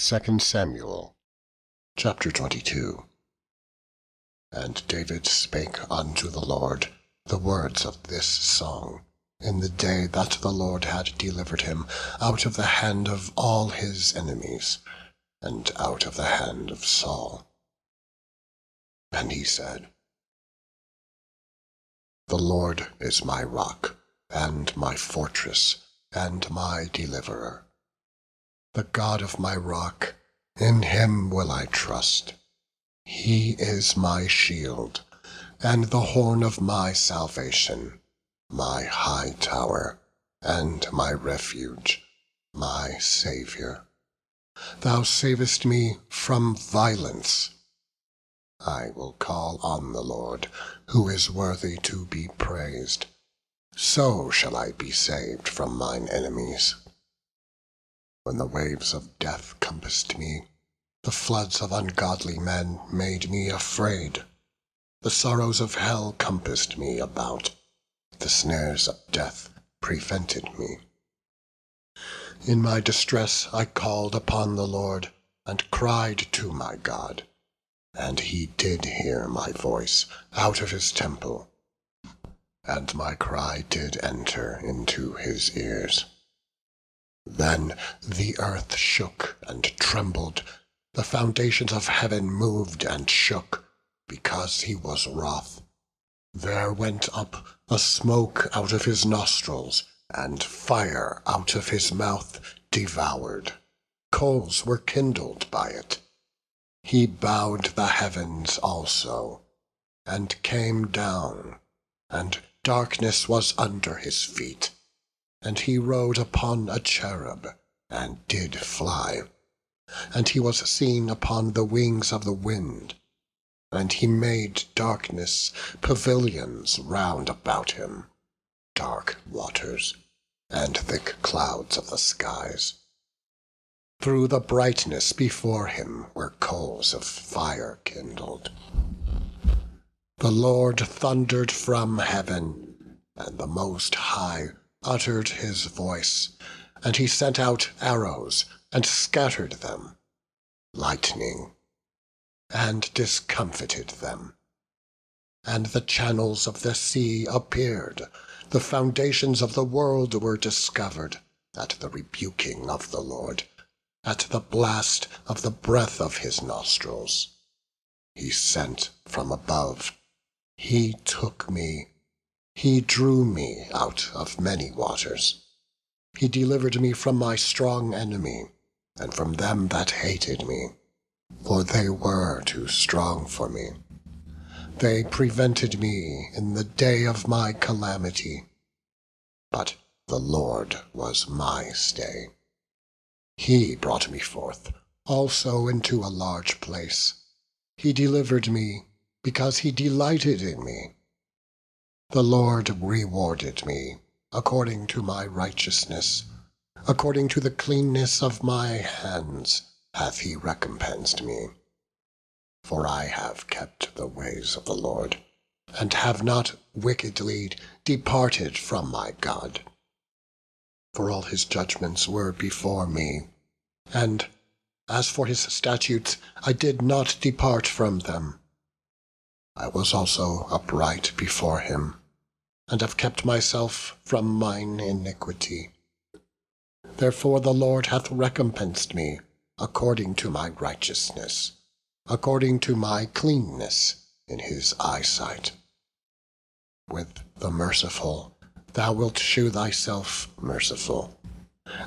2 Samuel chapter 22. And David spake unto the Lord the words of this song, in the day that the Lord had delivered him out of the hand of all his enemies, and out of the hand of Saul. And he said, The Lord is my rock, and my fortress, and my deliverer. The God of my rock, in him will I trust. He is my shield, and the horn of my salvation, my high tower, and my refuge, my Saviour. Thou savest me from violence. I will call on the Lord, who is worthy to be praised. So shall I be saved from mine enemies. When the waves of death compassed me, the floods of ungodly men made me afraid. The sorrows of hell compassed me about. The snares of death prevented me. In my distress I called upon the Lord, and cried to my God. And he did hear my voice out of his temple, and my cry did enter into his ears. Then the earth shook and trembled, the foundations of heaven moved and shook, because he was wroth. There went up a smoke out of his nostrils, and fire out of his mouth devoured. Coals were kindled by it. He bowed the heavens also, and came down, and darkness was under his feet. And he rode upon a cherub, and did fly. And he was seen upon the wings of the wind. And he made darkness pavilions round about him, dark waters, and thick clouds of the skies. Through the brightness before him were coals of fire kindled. The Lord thundered from heaven, and the Most High uttered his voice, and he sent out arrows, and scattered them, lightning, and discomfited them. And the channels of the sea appeared, the foundations of the world were discovered, at the rebuking of the Lord, at the blast of the breath of his nostrils. He sent from above, he took me, he drew me out of many waters. He delivered me from my strong enemy, and from them that hated me, for they were too strong for me. They prevented me in the day of my calamity, but the Lord was my stay. He brought me forth also into a large place. He delivered me because he delighted in me. The Lord rewarded me according to my righteousness, according to the cleanness of my hands hath he recompensed me. For I have kept the ways of the Lord, and have not wickedly departed from my God. For all his judgments were before me, and as for his statutes, I did not depart from them. I was also upright before him, and have kept myself from mine iniquity. Therefore the Lord hath recompensed me according to my righteousness, according to my cleanness in his eyesight. With the merciful thou wilt shew thyself merciful,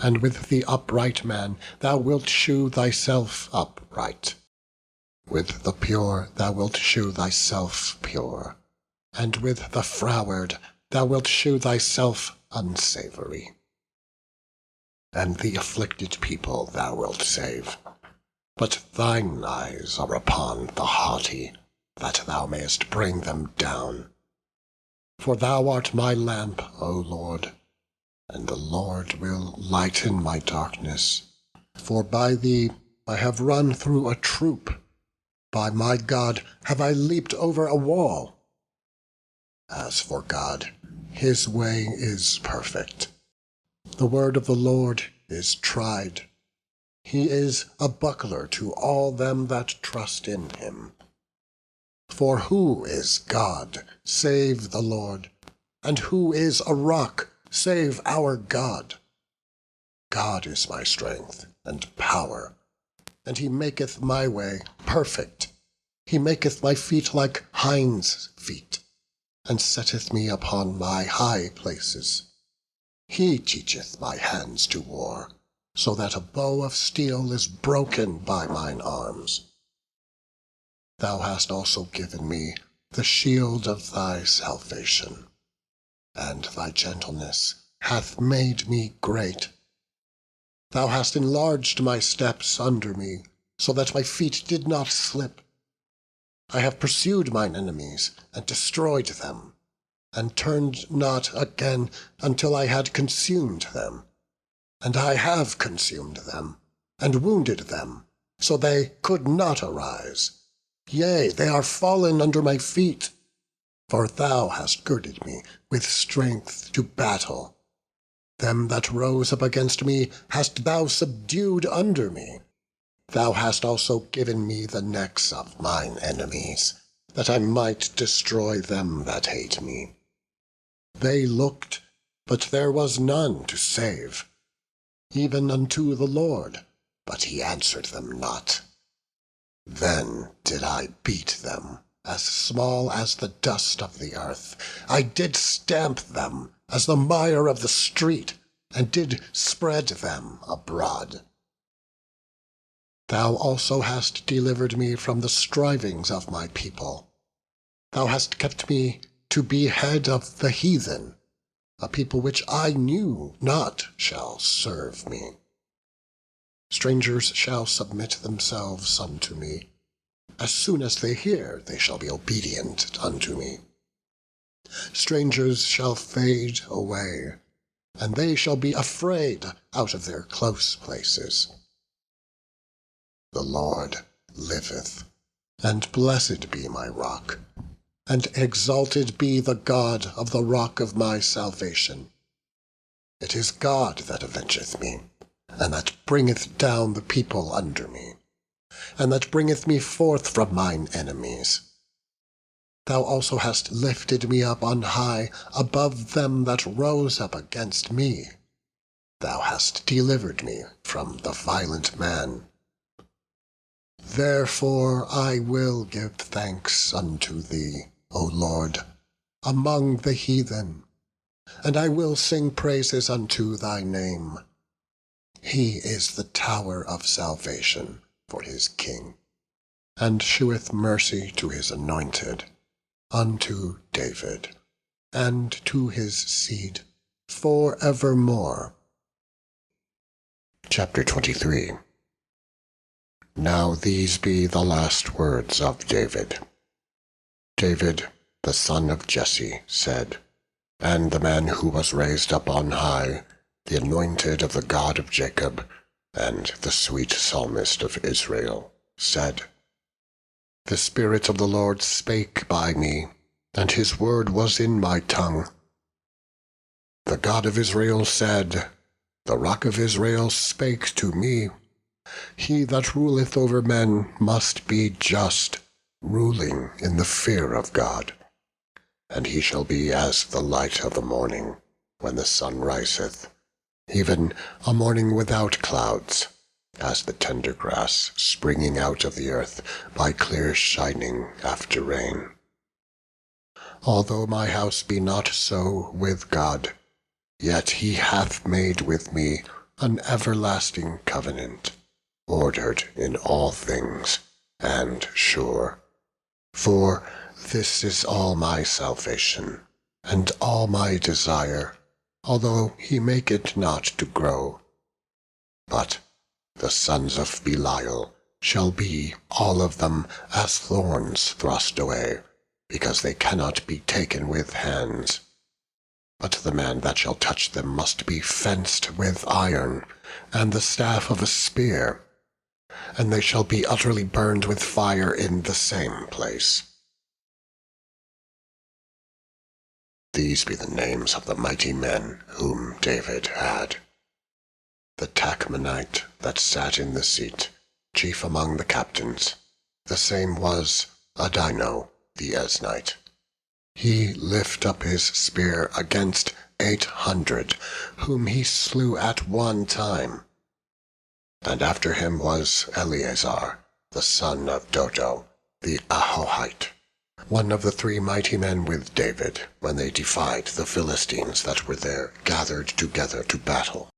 and with the upright man thou wilt shew thyself upright. With the pure thou wilt shew thyself pure, and with the froward thou wilt shew thyself unsavoury. And the afflicted people thou wilt save, but thine eyes are upon the haughty, that thou mayest bring them down. For thou art my lamp, O Lord, and the Lord will lighten my darkness. For by thee I have run through a troop, by my God have I leaped over a wall. As for God, his way is perfect. The word of the Lord is tried. He is a buckler to all them that trust in him. For who is God, save the Lord? And who is a rock, save our God? God is my strength and power, and he maketh my way perfect. He maketh my feet like hinds' feet, and setteth me upon my high places. He teacheth my hands to war, so that a bow of steel is broken by mine arms. Thou hast also given me the shield of thy salvation, and thy gentleness hath made me great. Thou hast enlarged my steps under me, so that my feet did not slip. I have pursued mine enemies, and destroyed them, and turned not again until I had consumed them. And I have consumed them, and wounded them, so they could not arise. Yea, they are fallen under my feet. For thou hast girded me with strength to battle. Them that rose up against me hast thou subdued under me. Thou hast also given me the necks of mine enemies, that I might destroy them that hate me. They looked, but there was none to save, even unto the Lord, but he answered them not. Then did I beat them, as small as the dust of the earth. I did stamp them as the mire of the street, and did spread them abroad. Thou also hast delivered me from the strivings of my people. Thou hast kept me to be head of the heathen. A people which I knew not shall serve me. Strangers shall submit themselves unto me. As soon as they hear, they shall be obedient unto me. Strangers shall fade away, and they shall be afraid out of their close places. The Lord liveth, and blessed be my rock, and exalted be the God of the rock of my salvation. It is God that avengeth me, and that bringeth down the people under me, and that bringeth me forth from mine enemies. Thou also hast lifted me up on high above them that rose up against me. Thou hast delivered me from the violent man. Therefore I will give thanks unto thee, O Lord, among the heathen, and I will sing praises unto thy name. He is the tower of salvation for his king, and sheweth mercy to his anointed, unto David, and to his seed for evermore. Chapter 23. Now these be the last words of David. David, the son of Jesse, said, and the man who was raised up on high, the anointed of the God of Jacob, and the sweet psalmist of Israel, said, The Spirit of the Lord spake by me, and his word was in my tongue. The God of Israel said, The rock of Israel spake to me. He that ruleth over men must be just, ruling in the fear of God. And he shall be as the light of the morning, when the sun riseth, even a morning without clouds, as the tender grass springing out of the earth by clear shining after rain. Although my house be not so with God, yet he hath made with me an everlasting covenant, ordered in all things, and sure. For this is all my salvation, and all my desire, although he make it not to grow. But the sons of Belial shall be all of them as thorns thrust away, because they cannot be taken with hands. But the man that shall touch them must be fenced with iron, and the staff of a spear, and they shall be utterly burned with fire in the same place. These be the names of the mighty men whom David had. the Tachmonite that sat in the seat, chief among the captains. The same was Adino the Eznite. He lift up his spear against 800, whom he slew at one time. And after him was Eleazar, the son of Dodo, the Ahohite, one of the 3 mighty men with David, when they defied the Philistines that were there gathered together to battle.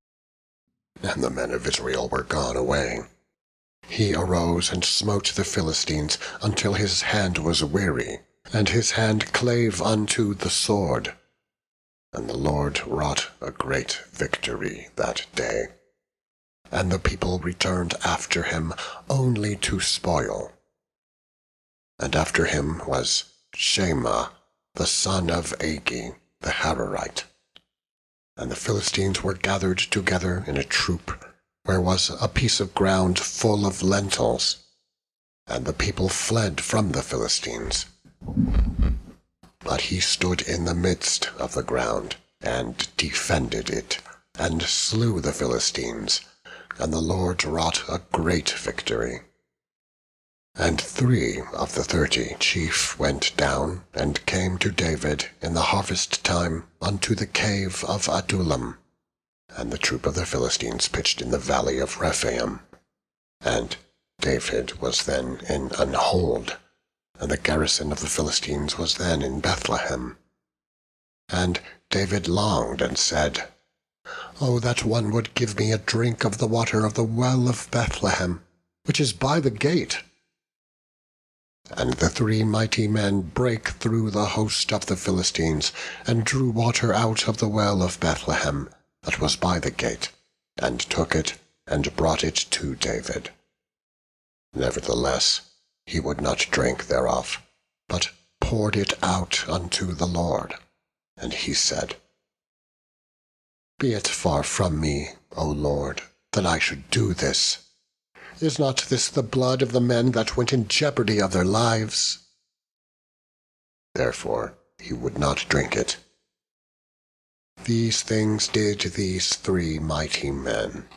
And the men of Israel were gone away. He arose and smote the Philistines until his hand was weary, and his hand clave unto the sword. And the Lord wrought a great victory that day. And the people returned after him only to spoil. And after him was Shema, the son of Agi, the Hararite. And the Philistines were gathered together in a troop, where was a piece of ground full of lentils. And the people fled from the Philistines. But he stood in the midst of the ground, and defended it, and slew the Philistines, and the Lord wrought a great victory. And 3 of the 30 chief went down, and came to David in the harvest time unto the cave of Adullam. And the troop of the Philistines pitched in the valley of Rephaim. And David was then in an hold, and the garrison of the Philistines was then in Bethlehem. And David longed and said, O that one would give me a drink of the water of the well of Bethlehem, which is by the gate. And the 3 mighty men brake through the host of the Philistines, and drew water out of the well of Bethlehem, that was by the gate, and took it, and brought it to David. Nevertheless, he would not drink thereof, but poured it out unto the Lord. And he said, Be it far from me, O Lord, that I should do this. Is not this the blood of the men that went in jeopardy of their lives? Therefore he would not drink it. These things did these 3 mighty men.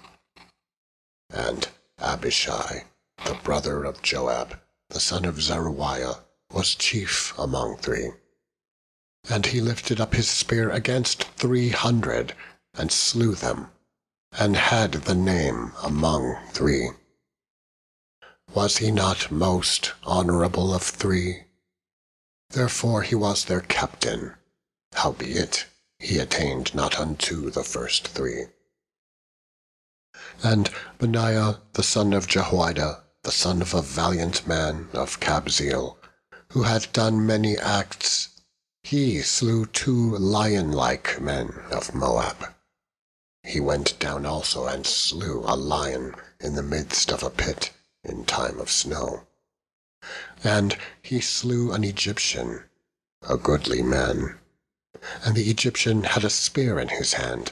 And Abishai, the brother of Joab, the son of Zeruiah, was chief among 3. And he lifted up his spear against 300, and slew them, and had the name among 3. Was he not most honorable of 3? Therefore he was their captain. Howbeit he attained not unto the first 3. And Benaiah the son of Jehoiada, the son of a valiant man of Kabzeel, who had done many acts, he slew 2 lion-like men of Moab. He went down also and slew a lion in the midst of a pit in time of snow. And he slew an Egyptian, a goodly man. And the Egyptian had a spear in his hand,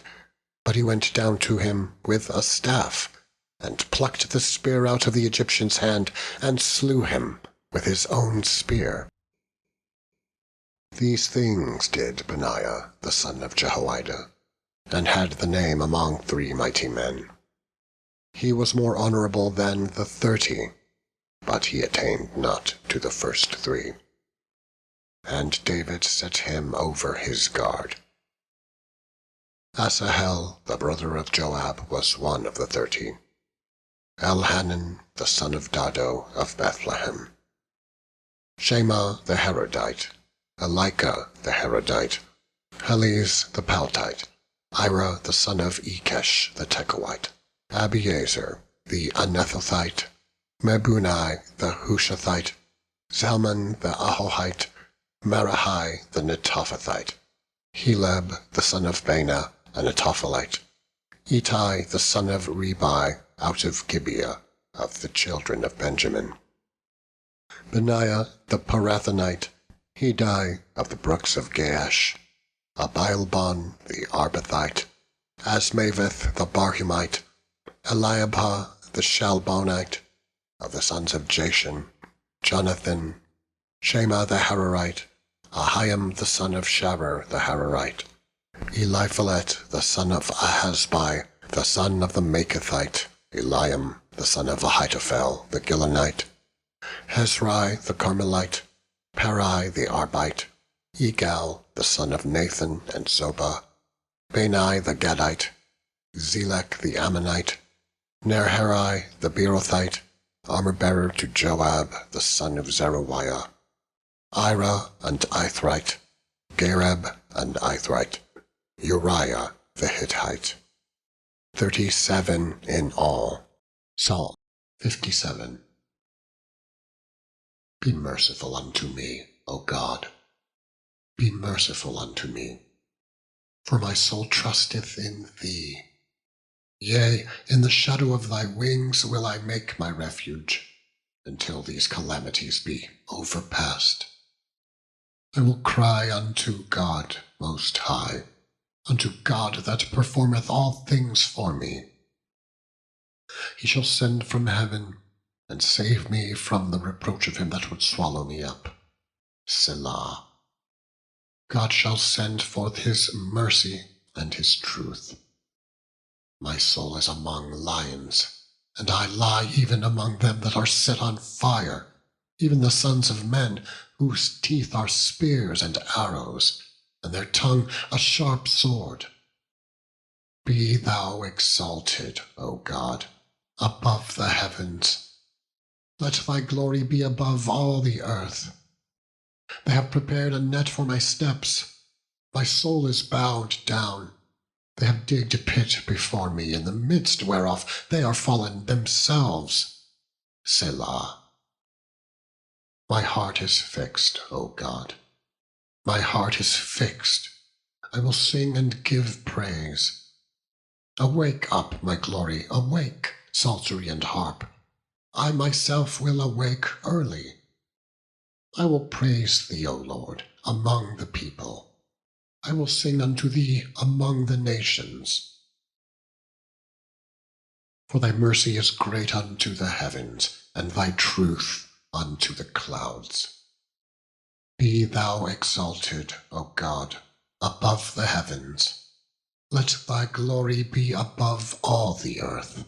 but he went down to him with a staff, and plucked the spear out of the Egyptian's hand, and slew him with his own spear. These things did Benaiah the son of Jehoiada, and had the name among 3 mighty men. He was more honorable than the 30, but he attained not to the first 3. And David set him over his guard. Asahel, the brother of Joab, was one of the 30. Elhanan, the son of Dodo of Bethlehem. Shema the Harodite, Elika the Harodite, Heliz the Paltite, Ira the son of Ikesh the Tekoite, Abiezer the Anethothite, Mebunai the Hushathite, Zalman the Ahohite, Marahai the Netophathite, Heleb the son of Baana, a Netophalite, Itai the son of Ribai, out of Gibeah, of the children of Benjamin. Benaiah the Parathonite, Hidai of the brooks of Gaash, Abialbon the Arbathite, Asmaveth the Barhumite, Eliabah the Shalbonite, of the sons of Jashan, Jonathan, Shema the Hararite, Ahiam the son of Sharer the Hararite, Eliphalet the son of Ahasbai, the son of the Makethite, Eliam, the son of Ahitophel, the Gilonite, Hezrai the Carmelite, Parai the Arbite, Egal, the son of Nathan and Zobah, Bani the Gadite, Zelek the Ammonite, Nerherai the Beerothite, armor-bearer to Joab, the son of Zeruiah, Ira and Ithrite, Gareb and Ithrite, Uriah the Hittite. 37 in all. Psalm 57. Be merciful unto me, O God. Be merciful unto me, for my soul trusteth in thee. Yea, in the shadow of thy wings will I make my refuge, until these calamities be overpast. I will cry unto God Most High, unto God that performeth all things for me. He shall send from heaven, and save me from the reproach of him that would swallow me up. Selah. God shall send forth his mercy and his truth. My soul is among lions, and I lie even among them that are set on fire, even the sons of men, whose teeth are spears and arrows, and their tongue a sharp sword. Be thou exalted, O God, above the heavens. Let thy glory be above all the earth. They have prepared a net for my steps. My soul is bowed down. They have digged a pit before me, in the midst whereof they are fallen themselves. Selah. My heart is fixed, O God. My heart is fixed. I will sing and give praise. Awake up, my glory, awake, psaltery and harp. I myself will awake early. I will praise thee, O Lord, among the people. I will sing unto thee among the nations. For thy mercy is great unto the heavens, and thy truth unto the clouds. Be thou exalted, O God, above the heavens. Let thy glory be above all the earth.